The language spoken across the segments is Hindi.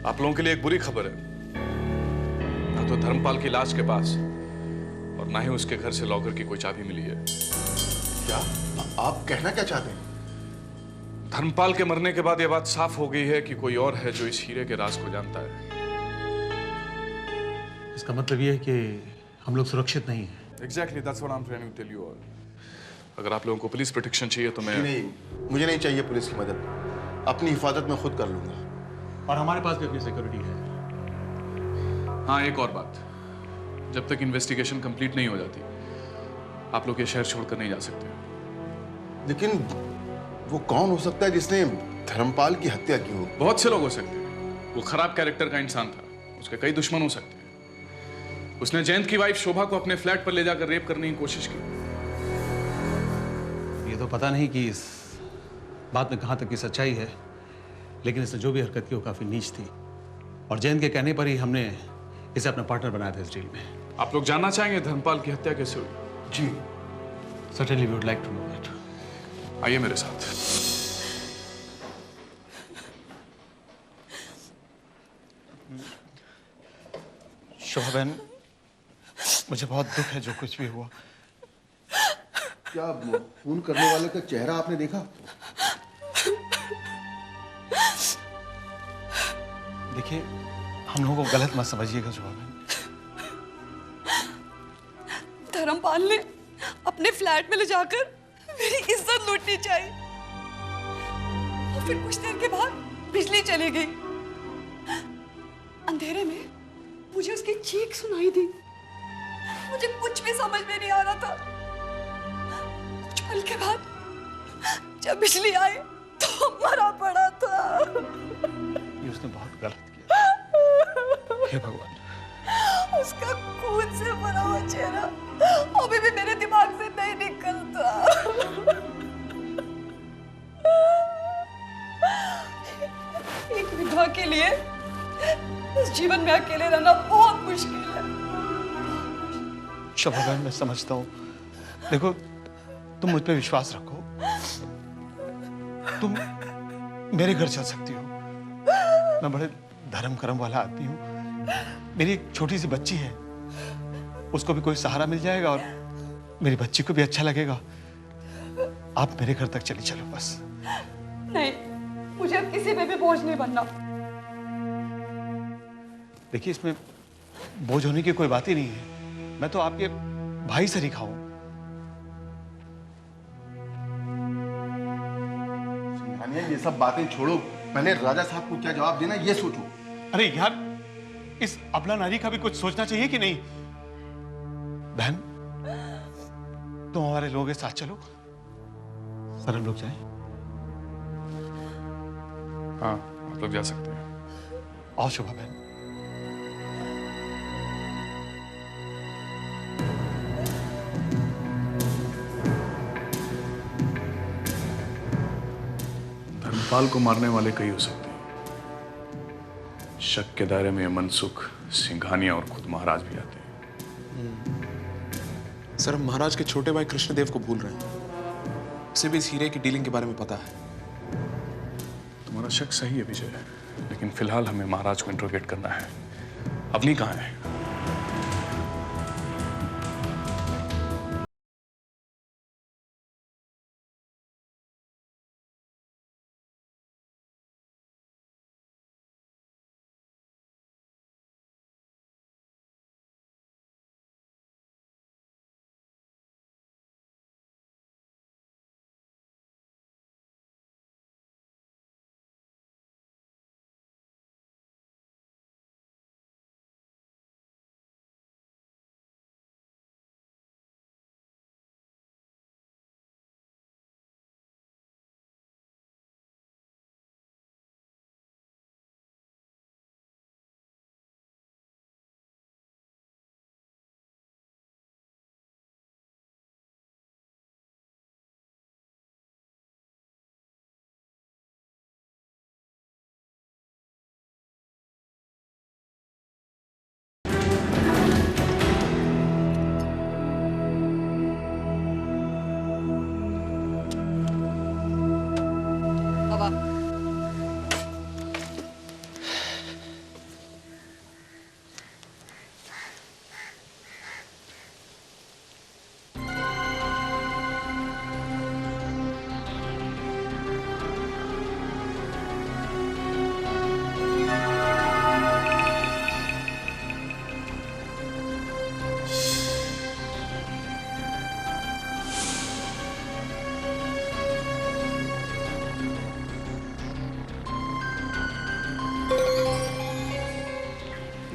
आप लोगों के लिए एक बुरी खबर है। ना तो धर्मपाल की लाश के पास और ना ही उसके घर से लॉकर की कोई चाबी मिली है। क्या आप कहना क्या चाहते हैं? धर्मपाल के मरने के बाद यह बात साफ हो गई है कि कोई और है जो इस हीरे के राज को जानता है। इसका मतलब यह है कि हम लोग सुरक्षित नहीं हैं। Exactly, that's what I'm trying to tell you all. अगर आप लोगों को पुलिस प्रोटेक्शन चाहिए तो मैं नहीं, मुझे नहीं चाहिए पुलिस की मदद। अपनी हिफाजत मैं खुद कर लूंगा। और हमारे पास भी अपनी सिक्योरिटी है। हाँ, एक और बात, जब तक इन्वेस्टिगेशन कंप्लीट नहीं हो जाती आप लोग ये शहर छोड़कर नहीं जा सकते। लेकिन वो कौन हो सकता है जिसने धर्मपाल की हत्या की हो? बहुत से लोग हो सकते हैं। वो खराब कैरेक्टर का इंसान था, उसके कई दुश्मन हो सकते हैं। उसने जयंत की वाइफ शोभा को अपने फ्लैट पर ले जाकर रेप करने की कोशिश की। ये तो पता नहीं कि इस बात में कहां तक की सच्चाई है, लेकिन इसने जो भी हरकत की वो काफी नीच थी और जयंत के कहने पर ही हमने इसे अपना पार्टनर बनाया था इस डील में। आप लोग जानना चाहेंगे धर्मपाल की हत्या कैसे हुई? जी, certainly we would like to know that. आइए मेरे साथ। शोभा बहन, मुझे बहुत दुख है जो कुछ भी हुआ। क्या खून करने वाले का चेहरा आपने देखा? देखिए, हम लोगों को गलत मत समझिएगा शोभा बहन। धर्मपाल ने अपने फ्लैट में ले जाकर मेरी इज्जत लूटनी चाहिए और फिर कुछ देर के बाद बिजली चली गई। अंधेरे में मुझे उसकी चीख सुनाई दी। मुझे कुछ भी समझ में नहीं आ रहा था। कुछ पल के बाद जब बिजली आई तो मरा पड़ा था। ये उसने बहुत गलत किया। हे भगवान, उसका खून से भरा हुआ चेहरा अभी भी मेरे दिमाग से नहीं निकलता। एक विधवा के लिए इस जीवन में अकेले रहना बहुत मुश्किल है। शोभा बहन, मैं समझता हूँ। देखो, तुम मुझ पे विश्वास रखो। तुम मेरे घर चल सकती हो। मैं बड़े धर्म कर्म वाला आदमी हूँ। मेरी एक छोटी सी बच्ची है, उसको भी कोई सहारा मिल जाएगा और मेरी बच्ची को भी अच्छा लगेगा। आप मेरे घर तक चली चलो बस। नहीं, मुझे अब किसी पे भी बोझ नहीं बनना। देखिए, इसमें बोझ होने की कोई बात ही नहीं है। मैं तो आपके भाई से लिखा हूं। सिंघानिया, ये सब बातें छोड़ो। मैंने राजा साहब को क्या जवाब देना ये सोचो। अरे यार, इस अबला नारी का भी कुछ सोचना चाहिए कि नहीं? बहन, तुम हमारे लोगों के साथ चलो। सर, हम लोग जाएं? हाँ, आप लोग जा सकते हैं। आओ शोभा बहन। धर्मपाल को मारने वाले कई हो सकते हैं। शक के दायरे में मनसुख, सिंघानिया और खुद महाराज भी आते हैं। सर, हम महाराज के छोटे भाई कृष्णदेव को भूल रहे हैं। उसे भी इस हीरे की डीलिंग के बारे में पता है। तुम्हारा शक सही है विजय, लेकिन फिलहाल हमें महाराज को इंट्रोगेट करना है। अवनी कहाँ है?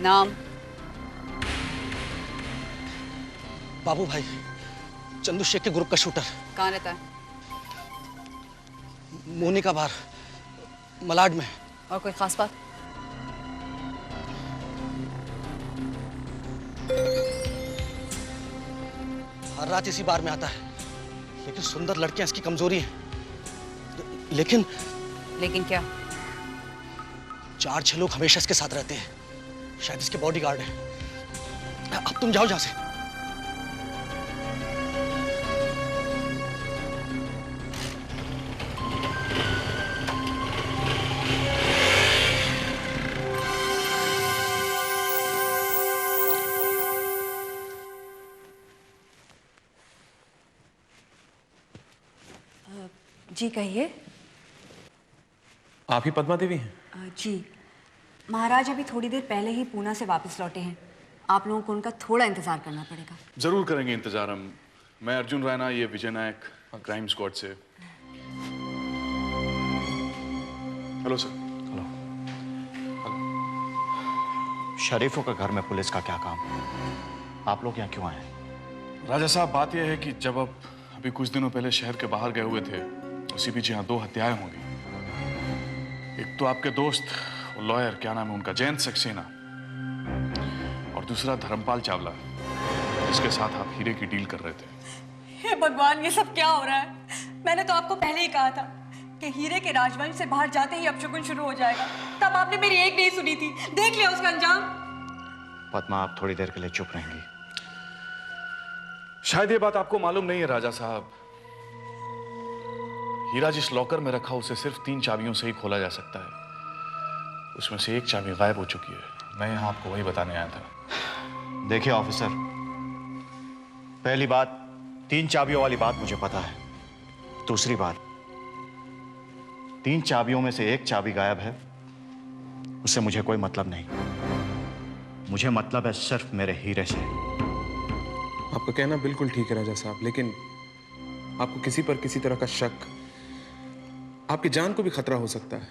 नाम? बाबू भाई, चंदू शेख के ग्रुप का शूटर। कहाँ रहता है? मोनिका बार, मलाड में। और कोई खास बात? हर रात इसी बार में आता है, लेकिन सुंदर लड़कियां इसकी कमजोरी है। लेकिन क्या? 4-6 लोग हमेशा इसके साथ रहते हैं, शायद इसके बॉडीगार्ड हैं। अब तुम जाओ यहां से। जी कहिए। आप ही पद्मा देवी हैं? जी, महाराज अभी थोड़ी देर पहले ही पूना से वापस लौटे हैं। आप लोगों को उनका थोड़ा इंतजार करना पड़ेगा। जरूर करेंगे इंतजार हम। मैं अर्जुन रैना, ये विजय नायक, क्राइम स्क्वाड से। Hello sir. शरीफों के घर में पुलिस का क्या काम? आप लोग यहाँ क्यों आए? राजा साहब, बात यह है कि जब आप अभी कुछ दिनों पहले शहर के बाहर गए हुए थे, उसी बीच यहाँ 2 हत्याएं हो गई। एक तो आपके दोस्त, वो लॉयर, क्या नाम है उनका, जयंत सक्सेना, और दूसरा धर्मपाल चावला, जिसके साथ आप हीरे की डील कर रहे थे। हे भगवान, ये सब क्या हो रहा है? मैंने तो आपको पहले ही कहा था कि हीरे के राजवंश से बाहर जाते ही अपशगुन शुरू हो जाएगा। तब आपने मेरी एक नहीं सुनी थी। देख लिया उसका अंजाम। पद्मा, आप थोड़ी देर के लिए चुप रहेंगी? शायद ये बात आपको मालूम नहीं है राजा साहब, हीरा जिस लॉकर में रखा उसे सिर्फ 3 चाबियों से ही खोला जा सकता है। उसमें से एक चाबी गायब हो चुकी है। मैं यहाँ आपको वही बताने आया था। देखिए ऑफिसर, पहली बात, 3 चाबियों वाली बात मुझे पता है। दूसरी बात, 3 चाबियों में से एक चाबी गायब है, उससे मुझे कोई मतलब नहीं। मुझे मतलब है सिर्फ मेरे हीरे से। आपका कहना बिल्कुल ठीक है राजा साहब, लेकिन आपको किसी पर किसी तरह का शक, आपकी जान को भी खतरा हो सकता है।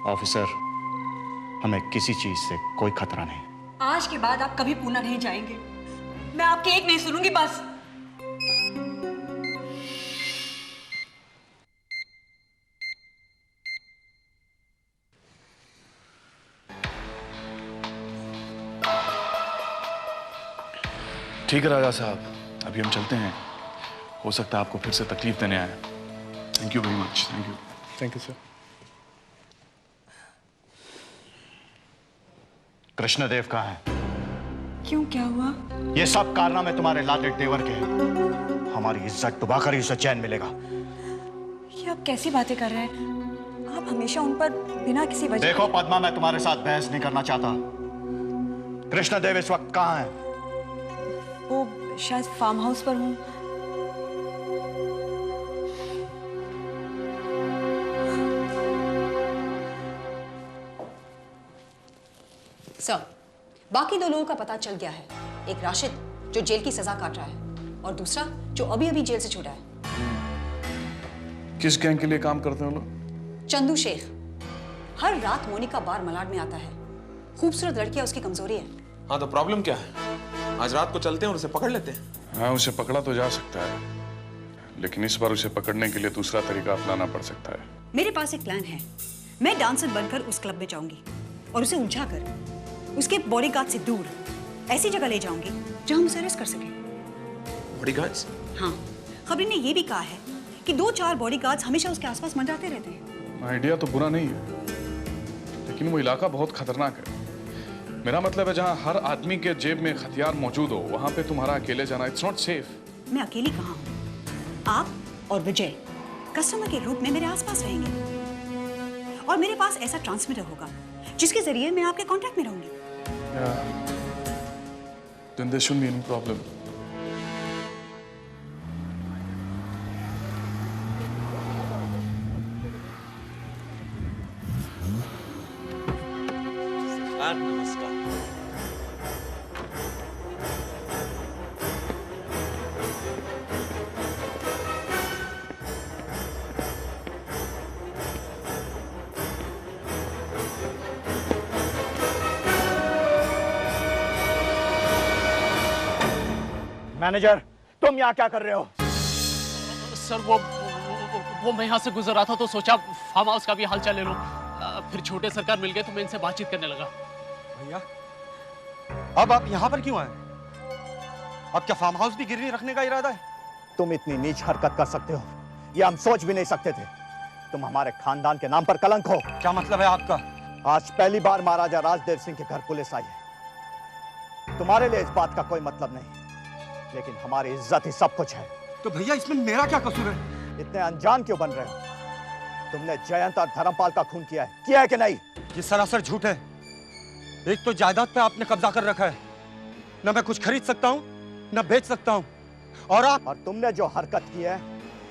ऑफिसर, हमें किसी चीज से कोई खतरा नहीं। आज के बाद आप कभी पूना नहीं जाएंगे। मैं आपकी एक नहीं सुनूंगी, बस। ठीक है राजा साहब, अभी हम चलते हैं। हो सकता है आपको फिर से तकलीफ देने आए। Thank you very much. Thank you. Thank you sir. Krishnadev कहाँ है? क्यों, क्या हुआ? ये सब कारनामे तुम्हारे लाले तेवर के हैं। हमारी इज्जत डुबाकर ही उसे चैन मिलेगा। ये आप कैसी बातें कर रहे हैं? आप हमेशा उन पर बिना किसी वजह। देखो पद्मा, मैं तुम्हारे साथ बहस नहीं करना चाहता। कृष्णदेव इस वक्त कहाँ है? वो शायद फार्म हाउस पर हूँ। सर, बाकी 2 लोगों का पता चल गया है। एक राशिद, जो जेल की सजा काट रहा है, और दूसरा जो अभी अभी जेल से छूटा है। किस गैंग के लिए काम करते हैं वो लोग? चंदू शेख। हर रात मोनिका बार मलाड में आता है। खूबसूरत लड़कियां उसकी कमजोरी है। हाँ, तो प्रॉब्लम क्या है? आज रात को चलते हैं और उसे पकड़ लेते हैं। हाँ, उसे पकड़ा तो जा सकता है, लेकिन इस बार उसे पकड़ने के लिए दूसरा तरीका अपनाना पड़ सकता है। मेरे पास एक प्लान है। मैं डांसर बनकर उस क्लब में जाऊंगी और उसे उलझाकर उसके बॉडीगार्ड से दूर ऐसी जगह ले जाऊंगी जहां हम उसे अरेस्ट कर सकें। बॉडीगार्ड्स? हाँ, खबरी ने यह भी कहा है कि 2-4 बॉडीगार्ड्स हमेशा उसके आसपास मंडराते रहते हैं। आइडिया तो बुरा नहीं है, लेकिन वो इलाका बहुत खतरनाक है। मेरा मतलब है, जहां हर आदमी के जेब में हथियार मौजूद हो, वहां पे तुम्हारा अकेले जाना, इट्स नॉट सेफ। मैं अकेली कहाँ हूँ? आप और विजय कस्टमर के रूप में मेरे आसपास रहेंगे, और मेरे पास ऐसा ट्रांसमीटर होगा जिसके जरिए मैं आपके कांटेक्ट में रहूंगी। Then there shouldn't be any problem. नमस्कार। मैनेजर, तुम यहाँ क्या कर रहे हो? सर वो मैं यहाँ से गुजर रहा था तो सोचा फार्म हाउस का भी हाल चाल ले लूं। फिर छोटे सरकार मिल गए तो मैं इनसे बातचीत करने लगा। भैया, अब आप यहाँ पर क्यों आए? अब क्या फार्म हाउस भी गिरवी रखने का इरादा है? तुम इतनी नीच हरकत कर सकते हो, ये हम सोच भी नहीं सकते थे। तुम हमारे खानदान के नाम पर कलंक हो। क्या मतलब है आपका? आज पहली बार महाराजा राजदेव सिंह के घर पुलिस आई है। तुम्हारे लिए इस बात का कोई मतलब नहीं, लेकिन हमारी इज्जत ही सब कुछ है। तो भैया इसमें मेरा क्या कसूर है? इतने अनजान क्यों बन रहे हो? तुमने जयंत और धर्मपाल का खून किया है कि नहीं? ये सरासर झूठ है। एक तो जायदाद पे आपने कब्जा कर रखा है, न मैं कुछ खरीद सकता हूँ न बेच सकता हूँ, और तुमने जो हरकत की है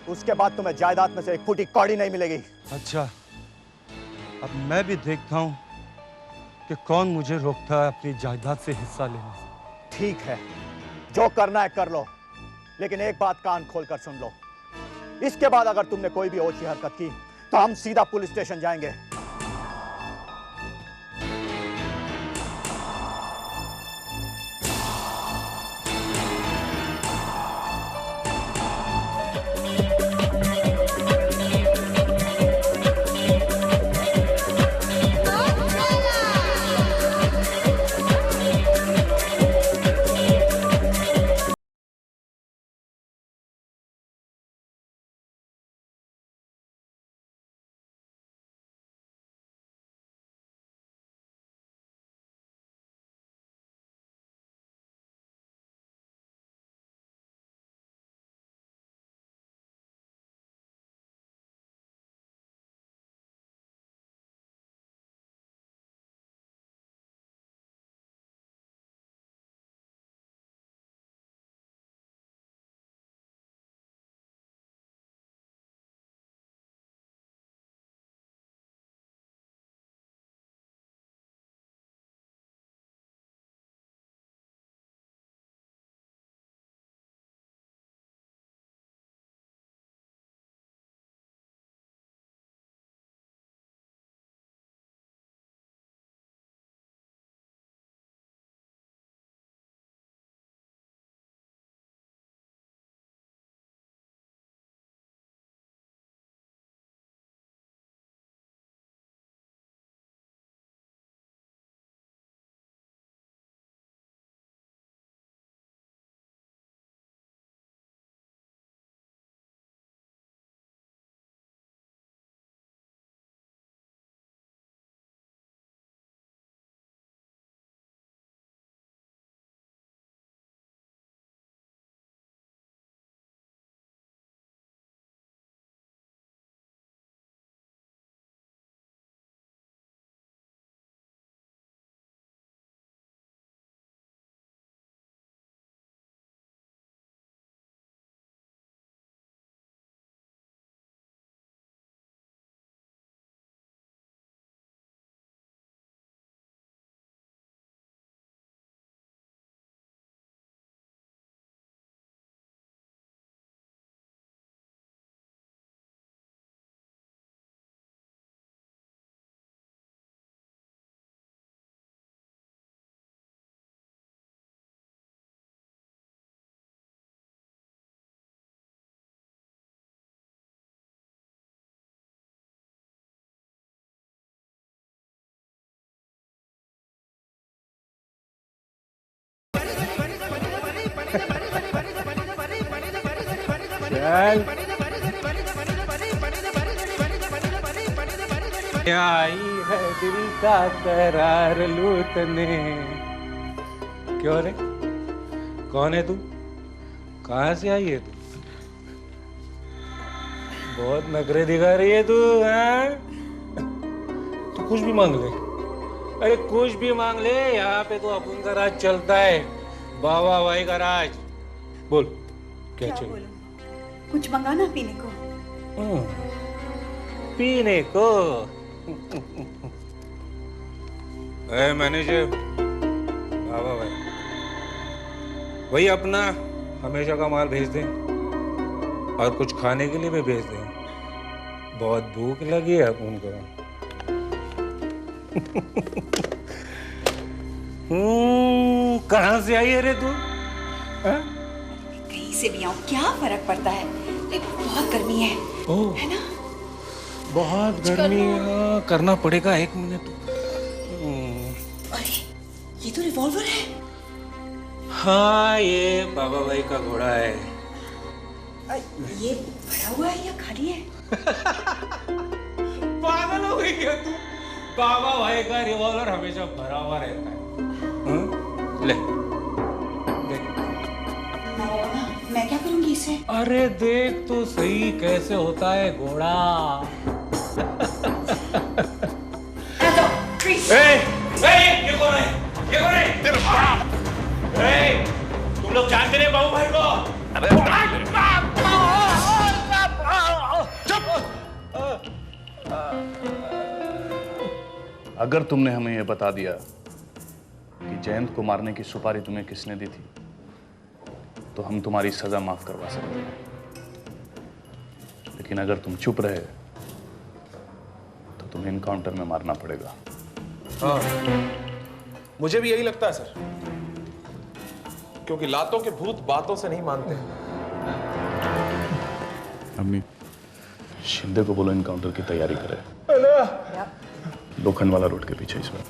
उसके बाद तुम्हें जायदाद में से एक फूटी कौड़ी नहीं मिलेगी। अच्छा, अब मैं भी देखता हूँ कि कौन मुझे रोकता है अपनी जायदाद से हिस्सा लेने से। ठीक है, जो करना है कर लो, लेकिन एक बात कान खोलकर सुन लो। इसके बाद अगर तुमने कोई भी ओछी हरकत की तो हम सीधा पुलिस स्टेशन जाएंगे। आई है दिल का करार लूटने। क्यों रे, कौन है तू? कहाँ से आई है तू? बहुत नखरे दिखा रही है तू, हैं? तू कुछ भी मांग ले, अरे कुछ भी मांग ले, यहाँ पे तो अपन का राज चलता है, बाबा भाई का राज। बोल क्या चाहिए? कुछ मंगाना पीने को? पीने को? मैनेजर बाबा भाई, वही अपना हमेशा का माल भेज दें और कुछ खाने के लिए भी भेज दें, बहुत भूख लगी है उनको। कहाँ से आई है रे तू? से भी आऊं, क्या फर्क पड़ता है? लेकिन बहुत गर्मी है, है ना? बहुत गर्मी है, करना पड़ेगा 1 मिनट। अरे ये तो रिवॉल्वर है। हाँ, ये बाबा भाई का घोड़ा है। ये भरा हुआ है या खाली है? पागल हो गई क्या तू? बाबा भाई का रिवॉल्वर हमेशा भरा हुआ रहता है। ले देख। मैं क्या करूंगी इसे? अरे देख तो सही कैसे होता है घोड़ा। ये कौन है? ये कौन है? तेरा बाप। तुम लोग जानते नहीं बाबू भाई को? अगर तुमने हमें यह बता दिया कि जयंत को मारने की सुपारी तुम्हें किसने दी थी, तो हम तुम्हारी सजा माफ करवा सकते हैं। लेकिन अगर तुम चुप रहे तो तुम्हें इनकाउंटर में मारना पड़ेगा। हाँ, मुझे भी यही लगता है सर, क्योंकि लातों के भूत बातों से नहीं मानते। अम्मी, शिंदे को बोलो इनकाउंटर की तैयारी करे। लोखंड वाला रोड के पीछे इस बार।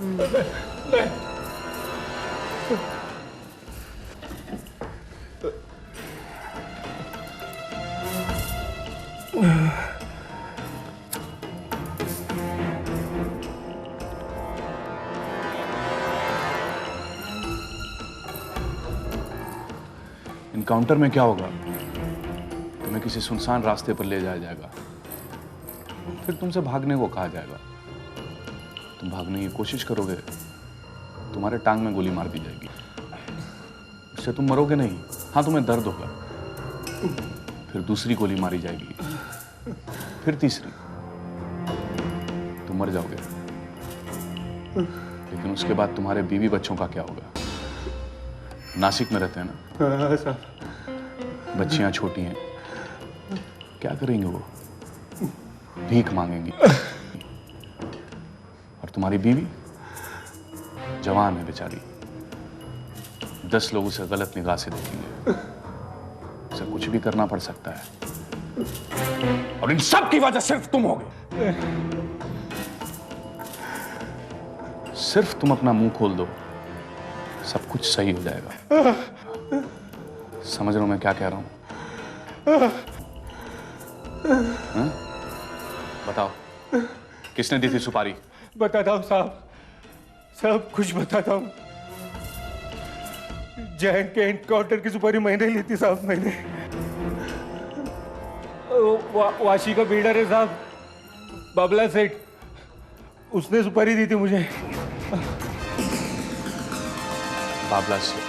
इनकाउंटर में क्या होगा? तुम्हें किसी सुनसान रास्ते पर ले जाया जाएगा, फिर तुमसे भागने को कहा जाएगा। तुम भागने की कोशिश करोगे, तुम्हारे टांग में गोली मार दी जाएगी। उससे तुम मरोगे नहीं, हाँ तुम्हें दर्द होगा। फिर दूसरी गोली मारी जाएगी, फिर तीसरी, तुम मर जाओगे। लेकिन उसके बाद तुम्हारे बीवी बच्चों का क्या होगा? नासिक में रहते हैं ना, बच्चियां छोटी हैं, क्या करेंगे वो? भीख मांगेंगी। और तुम्हारी बीवी जवान है बेचारी, 10 लोग उसे गलत निगाह से देखेंगे, उसे कुछ भी करना पड़ सकता है। और इन सब की वजह सिर्फ तुम होगे। सिर्फ तुम अपना मुंह खोल दो, सब कुछ सही हो जाएगा। समझ रहे हो मैं क्या कह रहा हूं? बताओ, किसने दी थी सुपारी? बताता हूँ साहब, सब कुछ बताता हूँ। जयंत के एनकाउंटर की सुपारी मैंने ली थी साहब, मैंने। वाशी का बिल्डर है साहब, बाबला सेठ, उसने सुपारी दी थी मुझे। बाबला सेठ?